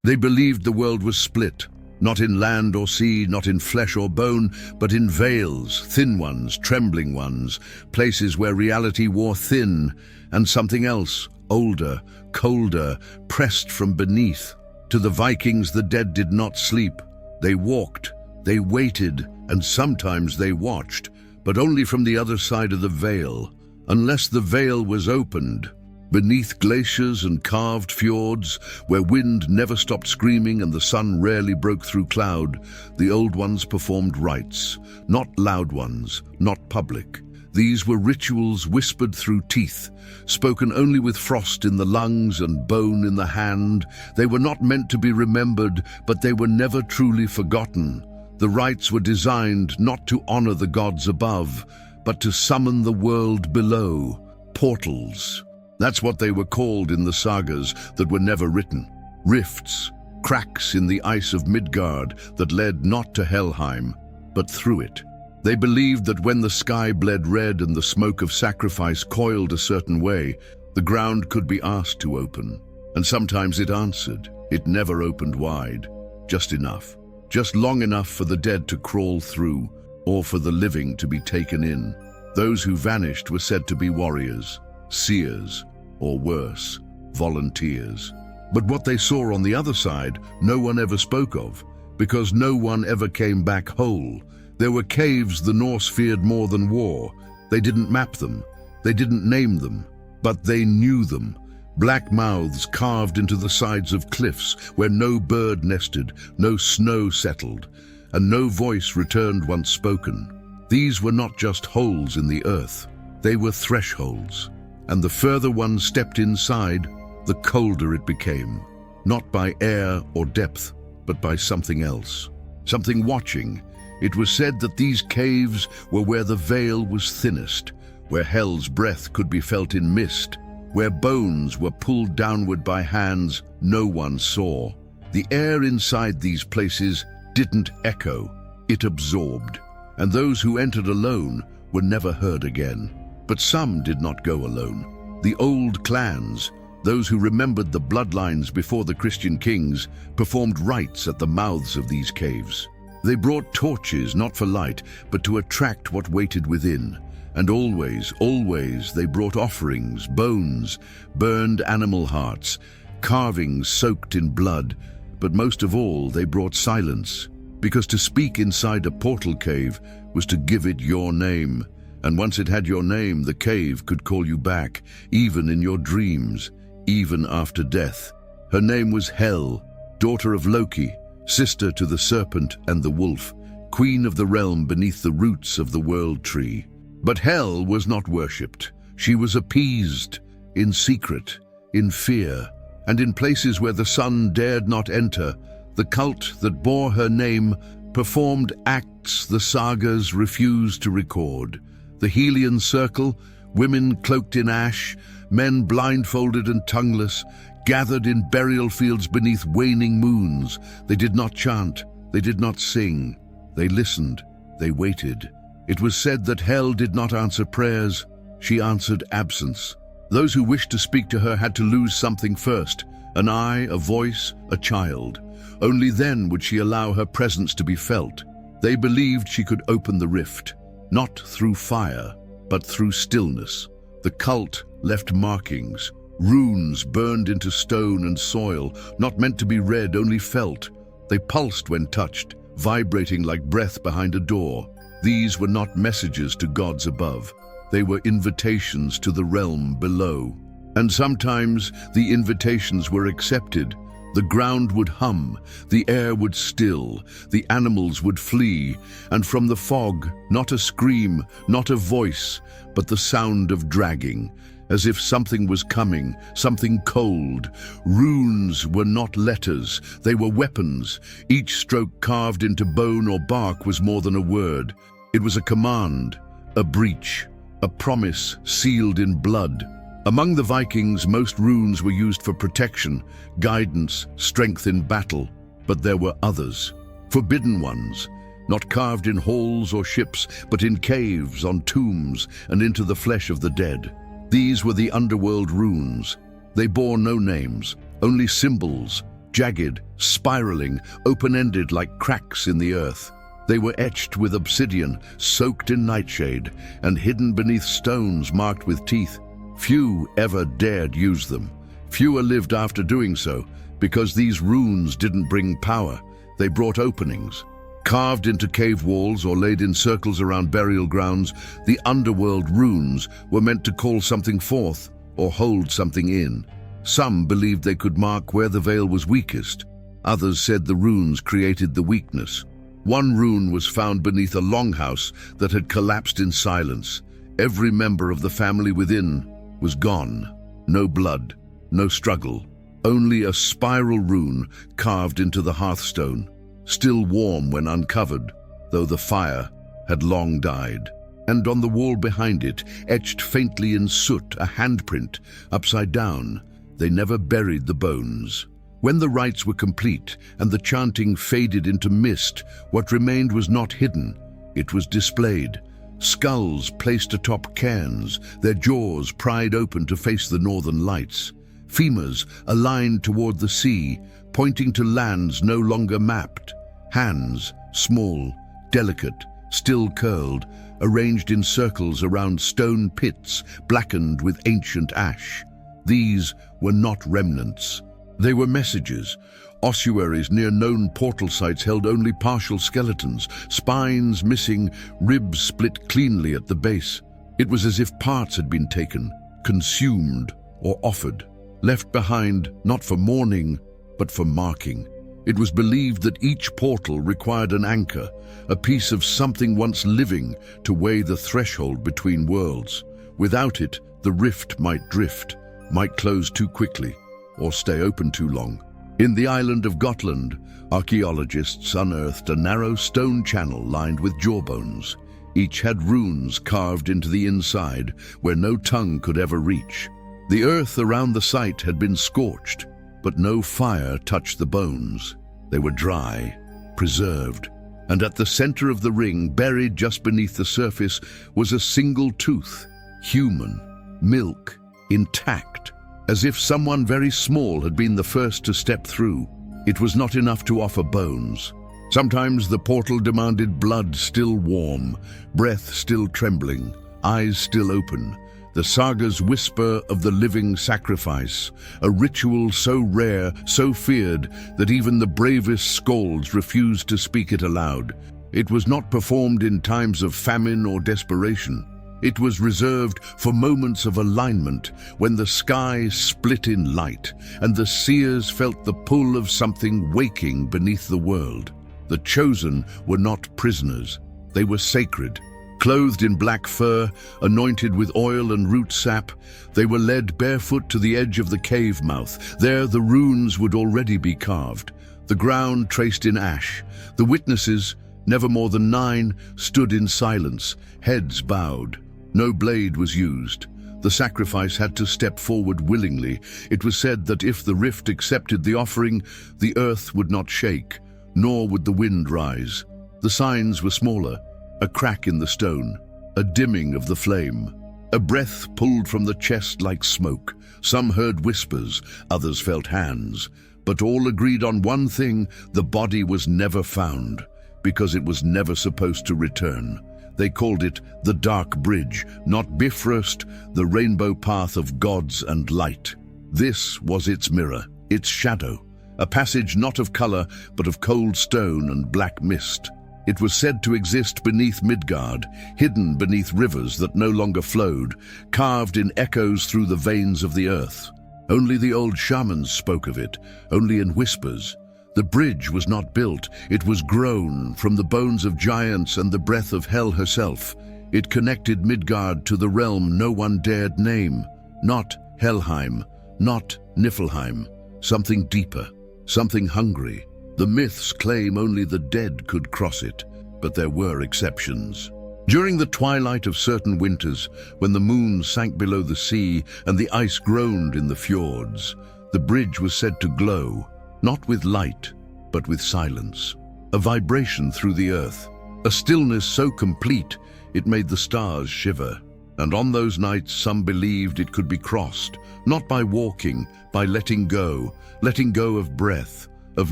They believed the world was split, not in land or sea, not in flesh or bone, but in veils, thin ones, trembling ones, places where reality wore thin, and something else, older, colder, pressed from beneath. To the Vikings, the dead did not sleep. They walked, they waited, and sometimes they watched, but only from the other side of the veil, unless the veil was opened. Beneath glaciers and carved fjords, where wind never stopped screaming and the sun rarely broke through cloud, the old ones performed rites, not loud ones, not public. These were rituals whispered through teeth, spoken only with frost in the lungs and bone in the hand. They were not meant to be remembered, but they were never truly forgotten. The rites were designed not to honor the gods above, but to summon the world below. Portals. That's what they were called in the sagas that were never written. Rifts, cracks in the ice of Midgard that led not to Helheim, but through it. They believed that when the sky bled red and the smoke of sacrifice coiled a certain way, the ground could be asked to open. And sometimes it answered. It never opened wide, just enough. Just long enough for the dead to crawl through, or for the living to be taken in. Those who vanished were said to be warriors, seers, or worse, volunteers. But what they saw on the other side, no one ever spoke of, because no one ever came back whole. There were caves the Norse feared more than war. They didn't map them, they didn't name them, but they knew them. Black mouths carved into the sides of cliffs where no bird nested, no snow settled, and no voice returned once spoken. These were not just holes in the earth, they were thresholds. And the further one stepped inside, the colder it became, not by air or depth, but by something else, something watching. It was said that these caves were where the veil was thinnest, where hell's breath could be felt in mist, where bones were pulled downward by hands no one saw. The air inside these places didn't echo, it absorbed, and those who entered alone were never heard again. But some did not go alone. The old clans, those who remembered the bloodlines before the Christian kings, performed rites at the mouths of these caves. They brought torches not for light, but to attract what waited within. And always, always they brought offerings, bones, burned animal hearts, carvings soaked in blood. But most of all, they brought silence, because to speak inside a portal cave was to give it your name. And once it had your name, the cave could call you back, even in your dreams, even after death. Her name was Hel, daughter of Loki, sister to the serpent and the wolf, queen of the realm beneath the roots of the world tree. But Hel was not worshipped. She was appeased, in secret, in fear, and in places where the sun dared not enter. The cult that bore her name performed acts the sagas refused to record. The Helian circle, women cloaked in ash, men blindfolded and tongueless, gathered in burial fields beneath waning moons. They did not chant, they did not sing. They listened, they waited. It was said that Hel did not answer prayers, she answered absence. Those who wished to speak to her had to lose something first, an eye, a voice, a child. Only then would she allow her presence to be felt. They believed she could open the rift. Not through fire, but through stillness. The cult left markings, runes burned into stone and soil, not meant to be read, only felt. They pulsed when touched, vibrating like breath behind a door. These were not messages to gods above. They were invitations to the realm below. And sometimes the invitations were accepted. The ground would hum, the air would still, the animals would flee, and from the fog, not a scream, not a voice, but the sound of dragging, as if something was coming, something cold. Runes were not letters, they were weapons. Each stroke carved into bone or bark was more than a word. It was a command, a breach, a promise sealed in blood. Among the Vikings, most runes were used for protection, guidance, strength in battle, but there were others, forbidden ones, not carved in halls or ships, but in caves, on tombs, and into the flesh of the dead. These were the Underworld runes. They bore no names, only symbols, jagged, spiraling, open-ended like cracks in the earth. They were etched with obsidian, soaked in nightshade, and hidden beneath stones marked with teeth. Few ever dared use them. Fewer lived after doing so, because these runes didn't bring power, they brought openings. Carved into cave walls or laid in circles around burial grounds, the Underworld runes were meant to call something forth or hold something in. Some believed they could mark where the veil was weakest. Others said the runes created the weakness. One rune was found beneath a longhouse that had collapsed in silence. Every member of the family within was gone. No blood, no struggle. Only a spiral rune carved into the hearthstone, still warm when uncovered, though the fire had long died. And on the wall behind it, etched faintly in soot, a handprint, upside down. They never buried the bones. When the rites were complete and the chanting faded into mist, what remained was not hidden. It was displayed. Skulls placed atop cairns, their jaws pried open to face the northern lights. Femurs aligned toward the sea, pointing to lands no longer mapped. Hands, small, delicate, still curled, arranged in circles around stone pits blackened with ancient ash. These were not remnants. They were messages. Ossuaries near known portal sites held only partial skeletons, spines missing, ribs split cleanly at the base. It was as if parts had been taken, consumed, or offered, left behind not for mourning, but for marking. It was believed that each portal required an anchor, a piece of something once living to weigh the threshold between worlds. Without it, the rift might drift, might close too quickly, or stay open too long. In the island of Gotland, archaeologists unearthed a narrow stone channel lined with jawbones. Each had runes carved into the inside where no tongue could ever reach. The earth around the site had been scorched, but no fire touched the bones. They were dry, preserved, and at the center of the ring, buried just beneath the surface, was a single tooth, human, milk, intact, as if someone very small had been the first to step through. It was not enough to offer bones. Sometimes the portal demanded blood still warm, breath still trembling, eyes still open. The saga's whisper of the living sacrifice, a ritual so rare, so feared, that even the bravest skalds refused to speak it aloud. It was not performed in times of famine or desperation. It was reserved for moments of alignment, when the sky split in light, and the seers felt the pull of something waking beneath the world. The chosen were not prisoners. They were sacred. Clothed in black fur, anointed with oil and root sap, they were led barefoot to the edge of the cave mouth. There the runes would already be carved, the ground traced in ash. The witnesses, never more than 9, stood in silence, heads bowed. No blade was used. The sacrifice had to step forward willingly. It was said that if the rift accepted the offering, the earth would not shake, nor would the wind rise. The signs were smaller. A crack in the stone, a dimming of the flame, a breath pulled from the chest like smoke. Some heard whispers, others felt hands, but all agreed on one thing: the body was never found, because it was never supposed to return. They called it the Dark Bridge, not Bifrost, the rainbow path of gods and light. This was its mirror, its shadow, a passage not of color, but of cold stone and black mist. It was said to exist beneath Midgard, hidden beneath rivers that no longer flowed, carved in echoes through the veins of the earth. Only the old shamans spoke of it, only in whispers. The bridge was not built, it was grown from the bones of giants and the breath of Hel herself. It connected Midgard to the realm no one dared name. Not Helheim, not Niflheim. Something deeper, something hungry. The myths claim only the dead could cross it, but there were exceptions. During the twilight of certain winters, when the moon sank below the sea and the ice groaned in the fjords, the bridge was said to glow, not with light, but with silence. A vibration through the earth, a stillness so complete it made the stars shiver. And on those nights some believed it could be crossed, not by walking, by letting go of breath, of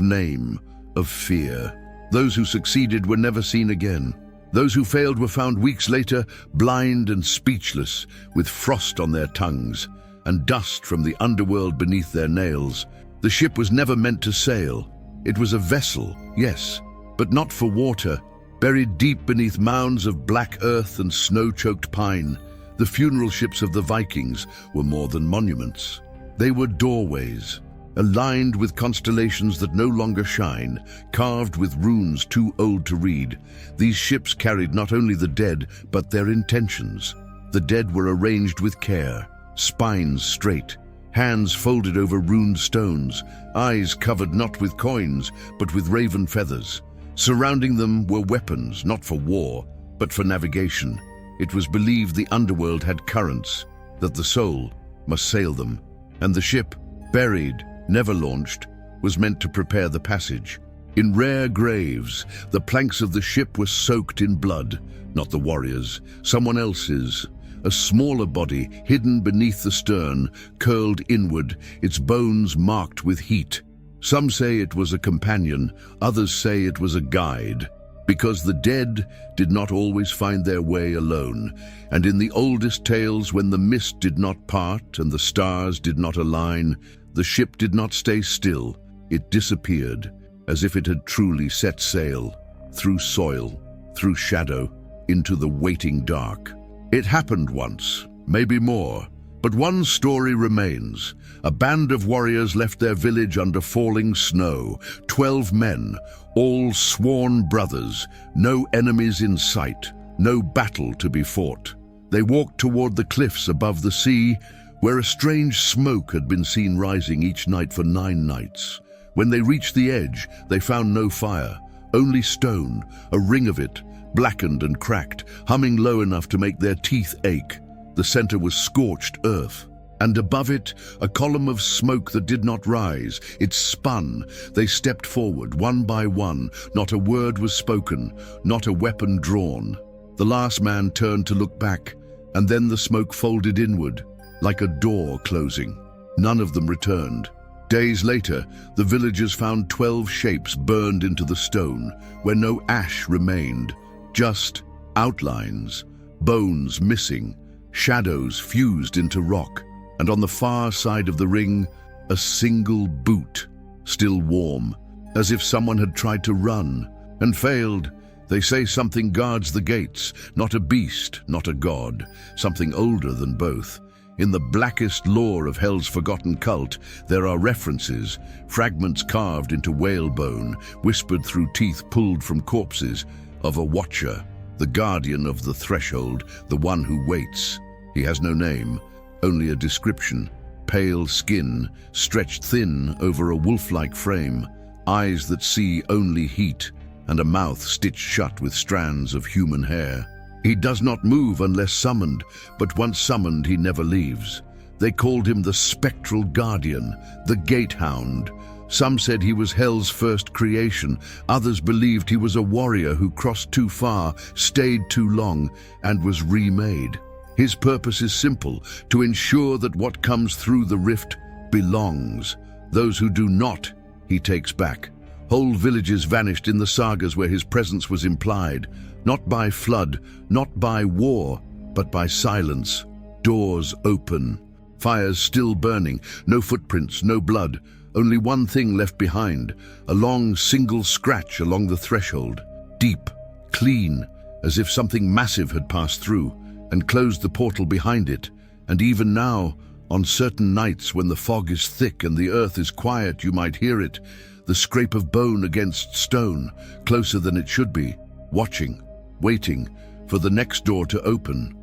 name, of fear. Those who succeeded were never seen again. Those who failed were found weeks later, blind and speechless, with frost on their tongues, and dust from the underworld beneath their nails. The ship was never meant to sail. It was a vessel, yes, but not for water. Buried deep beneath mounds of black earth and snow-choked pine, the funeral ships of the Vikings were more than monuments. They were doorways, aligned with constellations that no longer shine, carved with runes too old to read. These ships carried not only the dead, but their intentions. The dead were arranged with care, spines straight, hands folded over runed stones, eyes covered not with coins, but with raven feathers. Surrounding them were weapons, not for war, but for navigation. It was believed the underworld had currents, that the soul must sail them, and the ship, buried, never launched, was meant to prepare the passage. In rare graves, the planks of the ship were soaked in blood, not the warriors, someone else's. A smaller body, hidden beneath the stern, curled inward, its bones marked with heat. Some say it was a companion, others say it was a guide, because the dead did not always find their way alone, and in the oldest tales, when the mist did not part and the stars did not align, the ship did not stay still. It disappeared, as if it had truly set sail, through soil, through shadow, into the waiting dark. It happened once, maybe more, but one story remains. A band of warriors left their village under falling snow, 12 men, all sworn brothers, no enemies in sight, no battle to be fought. They walked toward the cliffs above the sea, where a strange smoke had been seen rising each night for 9 nights. When they reached the edge, they found no fire, only stone, a ring of it, blackened and cracked, humming low enough to make their teeth ache. The center was scorched earth, and above it, a column of smoke that did not rise. It spun. They stepped forward, one by one. Not a word was spoken, not a weapon drawn. The last man turned to look back, and then the smoke folded inward, like a door closing. None of them returned. Days later, the villagers found 12 shapes burned into the stone, where no ash remained, just outlines, bones missing, shadows fused into rock, and on the far side of the ring, a single boot, still warm, as if someone had tried to run and failed. They say something guards the gates, not a beast, not a god, something older than both. In the blackest lore of Hell's forgotten cult, there are references, fragments carved into whalebone, whispered through teeth pulled from corpses, of a watcher, the guardian of the threshold, the one who waits. He has no name, only a description. Pale skin, stretched thin over a wolf-like frame, eyes that see only heat, and a mouth stitched shut with strands of human hair. He does not move unless summoned, but once summoned he never leaves. They called him the spectral guardian, the gatehound. Some said he was Hell's first creation. Others believed he was a warrior who crossed too far, stayed too long, and was remade. His purpose is simple, to ensure that what comes through the rift belongs. Those who do not, he takes back. Whole villages vanished in the sagas where his presence was implied, not by flood, not by war, but by silence. Doors open, fires still burning, no footprints, no blood, only one thing left behind, a long single scratch along the threshold, deep, clean, as if something massive had passed through and closed the portal behind it. And even now, on certain nights when the fog is thick and the earth is quiet, you might hear it, the scrape of bone against stone, closer than it should be, watching, waiting for the next door to open.